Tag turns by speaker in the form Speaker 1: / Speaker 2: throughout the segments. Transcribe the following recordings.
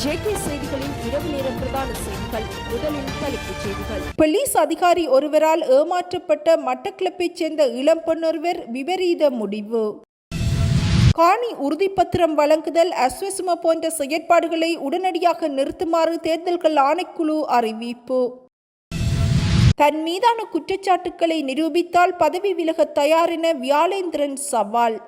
Speaker 1: JK செய்திகளின் இரவு நேர பிரதான செய்திகள். முதலில் தலைப்புச் செய்திகள். போலீஸ் அதிகாரி ஒருவரால் ஏமாற்றப்பட்ட மட்டக்களப்பைச் சேர்ந்த இளம்பெண்ணொருவர் விபரீத முடிவு. காணி உறுதிப்பத்திரம் வழங்குதல், அஸ்வசும போன்ற செயற்பாடுகளை உடனடியாக நிறுத்துமாறு தேர்தல்கள் ஆணைக்குழு அறிவிப்பு. தன் மீதான குற்றச்சாட்டுக்களை நிரூபித்தால் பதவி விலக தயார் என வியாழேந்திரன் சவால்.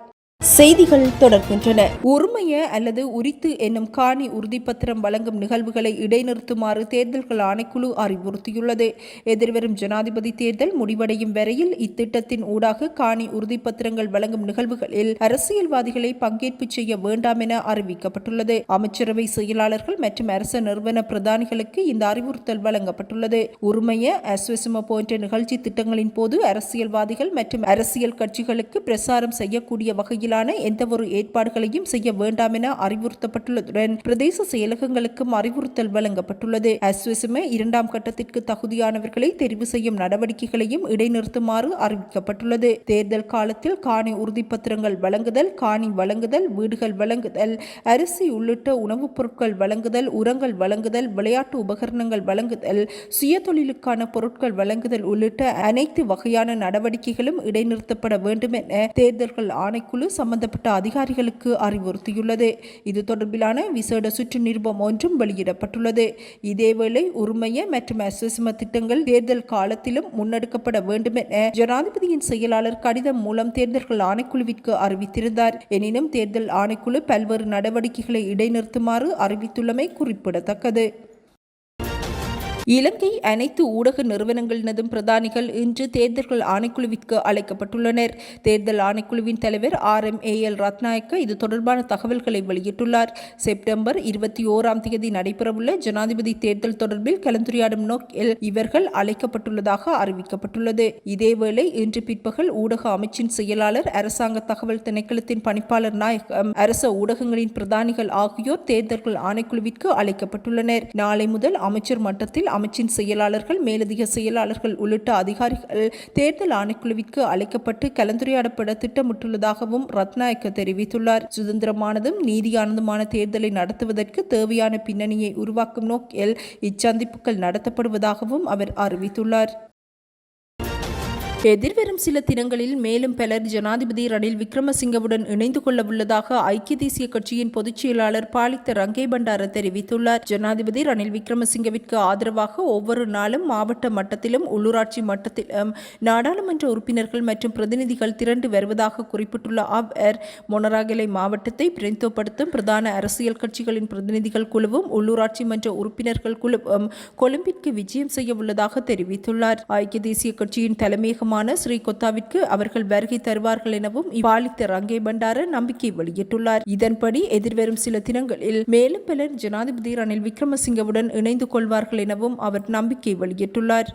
Speaker 1: செய்திகள் தொடர்கின்றன. உரிமைய அல்லது உரித்து என்னும் காணி உறுதிப்பத்திரம் வழங்கும் நிகழ்வுகளை இடைநிறுத்துமாறு தேர்தல்கள் ஆணைக்குழு அறிவுறுத்தியுள்ளது. எதிர்வரும் ஜனாதிபதி தேர்தல் முடிவடையும் வரையில் இத்திட்டத்தின் ஊடாக காணி உறுதிப்பத்திரங்கள் வழங்கும் நிகழ்வுகளில் அரசியல்வாதிகளை பங்கேற்பு செய்ய வேண்டாம் என அறிவிக்கப்பட்டுள்ளது. அமைச்சரவை செயலாளர்கள் மற்றும் அரச நிறுவன பிரதானிகளுக்கு இந்த அறிவுறுத்தல் வழங்கப்பட்டுள்ளது. உரிமைய அஸ்வசும போன்ற நிகழ்ச்சி திட்டங்களின் போது அரசியல்வாதிகள் மற்றும் அரசியல் கட்சிகளுக்கு பிரசாரம் செய்யக்கூடிய வகையில் எந்தவொரு ஏற்பாடுகளையும் செய்ய வேண்டாம் என அறிவுறுத்தப்பட்டுள்ளதுடன் பிரதேச செயலகங்களுக்கும் அறிவுறுத்தல் வழங்கப்பட்டுள்ளது. அஸ்வசும இரண்டாம் கட்டத்திற்கு தகுதியானவர்களை தெரிவு செய்யும் நடவடிக்கைகளையும் இடைநிறுத்துமாறு அறிவிக்கப்பட்டுள்ளது. தேர்தல் காலத்தில் காணி உறுதிப்பத்திரங்கள் வழங்குதல், காணி வழங்குதல், வீடுகள் வழங்குதல், அரிசி உள்ளிட்ட உணவுப் பொருட்கள் வழங்குதல், உரங்கள் வழங்குதல், விளையாட்டு உபகரணங்கள் வழங்குதல், சுயதொழிலுக்கான பொருட்கள் வழங்குதல் உள்ளிட்ட அனைத்து வகையான நடவடிக்கைகளும் இடைநிறுத்தப்பட வேண்டும் என தேர்தல்கள் ஆணைக்குழு சம்பந்தப்பட்ட அதிகாரிகளுக்கு அறிவுறுத்தியுள்ளது. இது தொடர்பிலான விசேட சுற்று நிருபம் ஒன்றும் வெளியிடப்பட்டுள்ளது. இதேவேளை உரிமைய மற்றும் அஸ்வசும திட்டங்கள் தேர்தல் காலத்திலும் முன்னெடுக்கப்பட வேண்டும் என ஜனாதிபதியின் செயலாளர் கடிதம் மூலம் தேர்தல்கள் ஆணைக்குழுவிற்கு அறிவித்திருந்தார். எனினும் தேர்தல் ஆணைக்குழு பல்வேறு நடவடிக்கைகளை இடைநிறுத்துமாறு அறிவித்துள்ளமை குறிப்பிடத்தக்கது. இலங்கை அனைத்து ஊடக நிறுவனங்களினதும் பிரதானிகள் இன்று தேர்தல்கள் ஆணைக்குழுவிற்கு அழைக்கப்பட்டுள்ளனர். தேர்தல் ஆணைக்குழுவின் தலைவர் RMAL ரத்நாயக்க இது தொடர்பான தகவல்களை வெளியிட்டுள்ளார். செப்டம்பர் 21 நடைபெறவுள்ள ஜனாதிபதி தேர்தல் தொடர்பில் கலந்துரையாடும் நோக்கில் இவர்கள் அழைக்கப்பட்டுள்ளதாக அறிவிக்கப்பட்டுள்ளது. இதேவேளை இன்று பிற்பகல் ஊடக அமைச்சின் செயலாளர், அரசாங்க தகவல் திணைக்களத்தின் பணிப்பாளர் நாயகம், அரச ஊடகங்களின் பிரதானிகள் ஆகியோர் தேர்தல்கள் ஆணைக்குழுவிற்கு அழைக்கப்பட்டுள்ளனர். நாளை முதல் அமைச்சர் மட்டத்தில் அமைச்சின் செயலாளர்கள், மேலதிக செயலாளர்கள் உள்ளிட்ட அதிகாரிகள் தேர்தல் ஆணைக்குழுவிற்கு அழைக்கப்பட்டு கலந்துரையாடப்பட திட்டமிட்டுள்ளதாகவும் ரத்நாயக்க தெரிவித்துள்ளார். சுதந்திரமானதும் நீதியானதுமான தேர்தலை நடத்துவதற்கு தேவையான பின்னணியை உருவாக்கும் நோக்கில் இச்சந்திப்புகள் நடத்தப்படுவதாகவும் அவர் அறிவித்துள்ளார். எதிர்வரும் சில தினங்களில் மேலும் பலர் ஜனாதிபதி ரணில் விக்ரமசிங்கவுடன் இணைந்து கொள்ள உள்ளதாக ஐக்கிய தேசிய கட்சியின் பொதுச் செயலாளர் பாலித்த ரங்கே பண்டார தெரிவித்துள்ளார். ஜனாதிபதி ரணில் விக்ரமசிங்கவிற்கு ஆதரவாக ஒவ்வொரு நாளும் மாவட்ட மட்டத்திலும் உள்ளூராட்சி மட்டத்திலும் நாடாளுமன்ற உறுப்பினர்கள் மற்றும் பிரதிநிதிகள் திரண்டு வருவதாக குறிப்பிட்டுள்ள அவர், மொனராகலை மாவட்டத்தை பிரதிநிதித்துவப்படுத்தும் பிரதான அரசியல் கட்சிகளின் பிரதிநிதிகள் குழுவும் உள்ளூராட்சி மன்ற உறுப்பினர்கள் குழுவும் கொழும்பிற்கு விஜயம் செய்ய உள்ளதாக தெரிவித்துள்ளார். ஐக்கிய தேசிய கட்சியின் தலைமையகம் ஸ்ரீகொத்தாவிற்கு அவர்கள் வருகை தருவார்கள் எனவும் பாலித்த ரங்கே பண்டார நம்பிக்கை வெளியிட்டுள்ளார். இதன்படி எதிர்வரும் சில தினங்களில் மேலும் பலர் ஜனாதிபதி ரணில் விக்ரமசிங்கவுடன் இணைந்து கொள்வார்கள் எனவும் அவர் நம்பிக்கை வெளியிட்டுள்ளார்.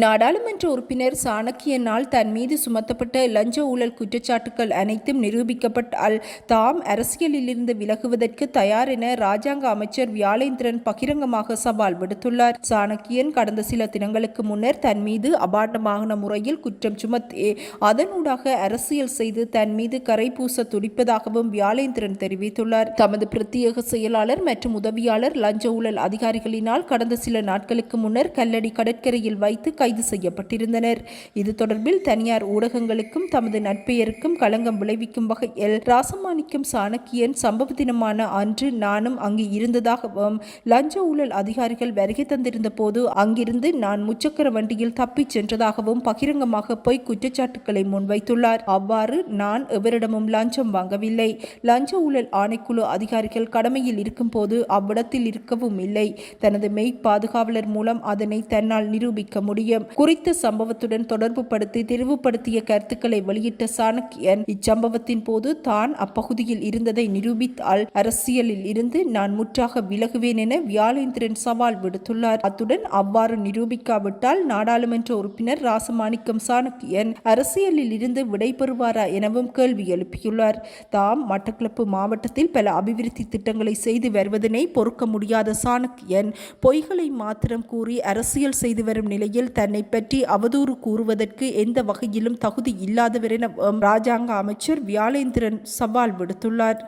Speaker 1: நாடாளுமன்ற உறுப்பினர் சாணக்கியனால் தன் மீது சுமத்தப்பட்ட லஞ்ச ஊழல் குற்றச்சாட்டுகள் அனைத்தும் நிரூபிக்கப்பட்டால் தாம் அரசியலிலிருந்து விலகுவதற்கு தயார் என ராஜாங்க அமைச்சர் வியாழேந்திரன் பகிரங்கமாக சவால் விடுத்துள்ளார். சாணக்கியன் கடந்த சில தினங்களுக்கு முன்னர் தன் மீது அபாண்டமான முறையில் குற்றம் சுமத்தி அதனூடாக அரசியல் செய்து தன் மீது கரை பூச துடிப்பதாகவும் வியாழேந்திரன் தெரிவித்துள்ளார். தமது பிரத்யேக செயலாளர் மற்றும் உதவியாளர் லஞ்ச ஊழல் அதிகாரிகளினால் கடந்த சில நாட்களுக்கு முன்னர் கல்லடி கடற்கரையில் வைத்து கைது செய்யப்பட்டிருந்தனர். இது தொடர்பில் தனியார் ஊடகங்களுக்கும் தமது நட்பெயருக்கும் களங்கம் விளைவிக்கும் வகையில் ராசமாணிக்கம் சாணக்கியன் சம்பவ தினமான அன்று நானும் அங்கு இருந்ததாகவும் லஞ்ச ஊழல் அதிகாரிகள் வருகை தந்திருந்த போது அங்கிருந்து நான் முச்சக்கர வண்டியில் தப்பிச் சென்றதாகவும் பகிரங்கமாக பொய் குற்றச்சாட்டுக்களை முன்வைத்துள்ளார். அவ்வாறு நான் எவரிடமும் லஞ்சம் வாங்கவில்லை. லஞ்ச ஊழல் ஆணைக்குழு அதிகாரிகள் கடமையில் இருக்கும் போது அவ்விடத்தில் இருக்கவும் இல்லை. தனது மெய் பாதுகாவலர் மூலம் அதனை தன்னால் நிரூபிக்க முடியும். குறித்த சம்பவத்துடன் தொடர்பு படுத்தி தெளிவுபடுத்திய கருத்துக்களை வெளியிட்ட சாணக்கியன் இச்சம்பவத்தின் போது தான் அப்பகுதியில் இருந்ததை நிரூபித்தால் அரசியலில் இருந்து நான் முற்றாக விலகுவேன் என வியாழேந்திரன் சவால் விடுத்துள்ளார். அத்துடன் அவ்வாறு நிரூபிக்காவிட்டால் நாடாளுமன்ற உறுப்பினர் ராசமாணிக்கம் சாணக்கியன் அரசியலில் இருந்து விடைபெறுவாரா எனவும் கேள்வி எழுப்பியுள்ளார். தாம் மட்டக்களப்பு மாவட்டத்தில் பல அபிவிருத்தி திட்டங்களை செய்து வருவதனை பொறுக்க முடியாத சாணக்கியன் பொய்களை மாத்திரம் கூறி அரசியல் செய்து வரும் நிலையில் தன்னை பற்றி அவதூறு கூறுவதற்கு எந்த வகையிலும் தகுதி இல்லாதவர் என ராஜாங்க அமைச்சர் வியாழேந்திரன் சவால் விடுத்துள்ளார்.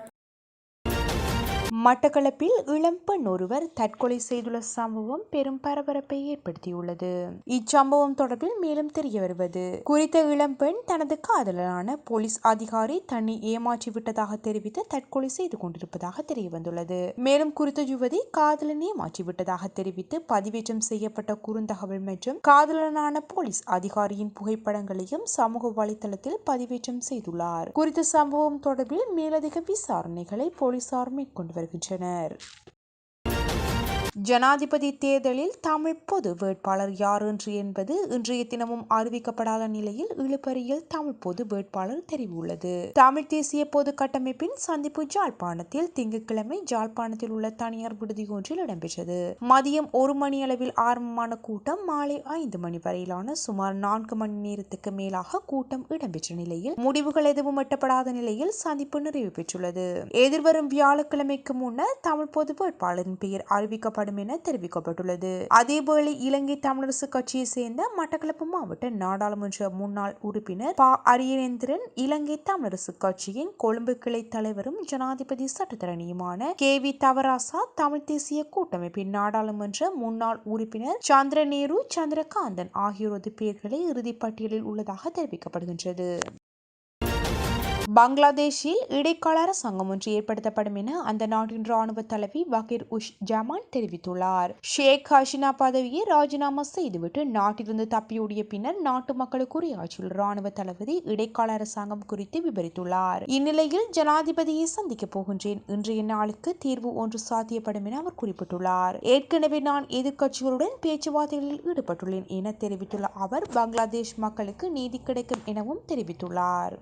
Speaker 2: மட்டக்களப்பில் இளம் பெண் ஒருவர் தற்கொலை செய்துள்ள சம்பவம் பெரும் பரபரப்பை ஏற்படுத்தியுள்ளது. இச்சம்பவம் தொடர்பில் மேலும் தெரிய வருவது, குறித்த இளம் பெண் தனது காதலரான போலீஸ் அதிகாரி தன்னை ஏமாற்றிவிட்டதாக தெரிவித்து தற்கொலை செய்து கொண்டிருப்பதாக தெரிய வந்துள்ளது. மேலும் குறித்த யுவதி காதலன் ஏமாற்றிவிட்டதாக தெரிவித்து பதிவேற்றம் செய்யப்பட்ட குறுந்தகவல் மற்றும் காதலனான போலீஸ் அதிகாரியின் புகைப்படங்களையும் சமூக வலைதளத்தில் பதிவேற்றம் செய்துள்ளார். குறித்த சம்பவம் தொடர்பில் மேலதிக விசாரணைகளை போலீசார் மேற்கொண்டு வருகின்றனர். ஜனாதிபதி தேர்தலில் தமிழ் பொது வேட்பாளர் யார் என்று என்பது இன்றைய தினமும் அறிவிக்கப்படாத நிலையில் இழுபறியில் தமிழ் பொது வேட்பாளர் தெரிவித்துள்ளது. தமிழ் தேசிய பொது கட்டமைப்பின் சந்திப்பு ஜாழ்ப்பாணத்தில் திங்கட்கிழமை ஜாழ்ப்பாணத்தில் உள்ள தனியார் விடுதி ஒன்றில் இடம்பெற்றது. மதியம் 1 மணி அளவில் ஆரம்பமான கூட்டம் மாலை 5 மணி வரையிலான சுமார் 4 மணி நேரத்துக்கு மேலாக கூட்டம் இடம்பெற்ற நிலையில் முடிவுகள் எதுவும் எட்டப்படாத நிலையில் சந்திப்பு நிறைவு பெற்றுள்ளது. எதிர்வரும் வியாழக்கிழமைக்கு முன்னர் தமிழ் பொது வேட்பாளரின் பெயர் அறிவிக்கப்படும் என தெரிவிக்கப்பட்டுள்ளது. அதேவேளை இலங்கை தமிழரசு கட்சியை சேர்ந்த மட்டக்களப்பு மாவட்ட நாடாளுமன்ற முன்னாள் உறுப்பினர் ப. அரியநேந்திரன், இலங்கை தமிழரசு கட்சியின் கொழும்பு கிளை தலைவரும் ஜனாதிபதி சட்டத்தரணியுமான கே.வி. தவராசா, தமிழ் தேசிய கூட்டமைப்பின் நாடாளுமன்ற முன்னாள் உறுப்பினர் சந்திரநேரு சந்திரகாந்தன் ஆகியோரது பெயர்களை இறுதிப் பட்டியலில் உள்ளதாக தெரிவிக்கப்படுகின்றது. பங்களாதேஷில் இடைக்கால அரசாங்கம் ஒன்று ஏற்படுத்தப்படும் என அந்த நாட்டின் ராணுவ தலைவி வகீர் உஷ் ஜமான் தெரிவித்துள்ளார். ஷேக் ஹசீனா பதவியை ராஜினாமா செய்துவிட்டு நாட்டிலிருந்து தப்பியோடிய பின்னர் நாட்டு மக்களுக்கு உரையாற்றியுள்ள ராணுவ தளபதி இடைக்கால அரசாங்கம் குறித்து விவரித்துள்ளார். இந்நிலையில் ஜனாதிபதியை சந்திக்கப் போகின்றேன், இன்றைய நாளுக்கு தீர்வு ஒன்று சாத்தியப்படும் என அவர் குறிப்பிட்டுள்ளார். ஏற்கனவே நான் எதிர்க்கட்சிகளுடன் பேச்சுவார்த்தைகளில் ஈடுபட்டுள்ளேன் என தெரிவித்துள்ள அவர் பங்களாதேஷ் மக்களுக்கு நீதி கிடைக்கும் எனவும் தெரிவித்துள்ளார்.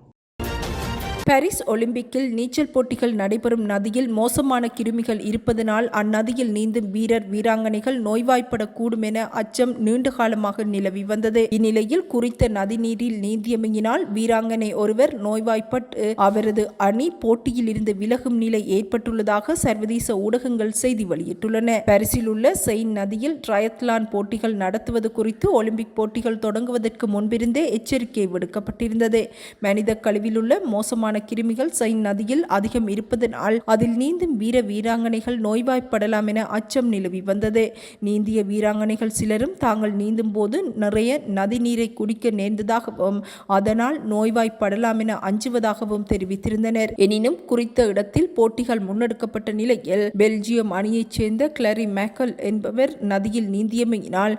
Speaker 1: பாரிஸ் ஒலிம்பிக்கில் நீச்சல் போட்டிகள் நடைபெறும் நதியில் மோசமான கிருமிகள் இருப்பதனால் அந்நதியில் நீந்தும் வீரர் வீராங்கனைகள் நோய்வாய்ப்படக்கூடும் என அச்சம் நீண்ட காலமாக நிலவி வந்தது. இந்நிலையில் குறித்த நதிநீரில் நீந்தியமையினால் வீராங்கனை ஒருவர் நோய்வாய்ப்பட்டு அவரது அணி போட்டியில் இருந்து விலகும் நிலை ஏற்பட்டுள்ளதாக சர்வதேச ஊடகங்கள் செய்தி வெளியிட்டுள்ளன. பாரிஸில் உள்ள செயின் நதியில் ட்ரையத்லான் போட்டிகள் நடத்துவது குறித்து ஒலிம்பிக் போட்டிகள் தொடங்குவதற்கு முன்பிருந்தே எச்சரிக்கை விடுக்கப்பட்டிருந்தது. மனித கழிவில் உள்ள மோசமான கிருமிகள் செயின் நதியில் அதிகம் இருப்பதனால் அதில் நீந்தும் வீர வீராங்கனைகள் நோய்வாய்ப்படலாம் என அச்சம் நிலவி வந்தது. நீந்திய வீராங்கனைகள் சிலரும் தாங்கள் நீந்தும் போது நிறைய நதி நீரை குடிக்க நேர்ந்ததாகவும் அதனால் நோய்வாய்ப்படலாம் என அஞ்சுவதாகவும் தெரிவித்திருந்தனர். எனினும் குறித்த இடத்தில் போட்டிகள் முன்னெடுக்கப்பட்ட நிலையில் பெல்ஜியம் அணியைச் சேர்ந்த கிளாரி மேக்கல் என்பவர் நதியில் நீந்தியமையினால்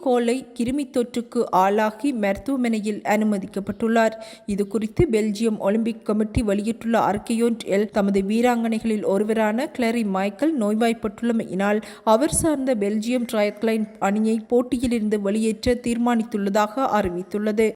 Speaker 1: கோலை கிருமி தொற்றுக்கு ஆளாகி மருத்துவமனையில் அனுமதிக்கப்பட்டுள்ளார். இது குறித்து பெல்ஜியம் ஒலிம்பிக் கமிட்டி வெளியிட்டுள்ள அறிக்கையொன்றில் தமது வீராங்கனைகளில் ஒருவரான கிளாரி மைக்கேல் நோய்வாய்ப்பட்டுள்ளமையினால் அவர் சார்ந்த பெல்ஜியம் ட்ரையத்லான் அணியை போட்டியிலிருந்து வெளியேற்ற தீர்மானித்துள்ளதாக அறிவித்துள்ளது.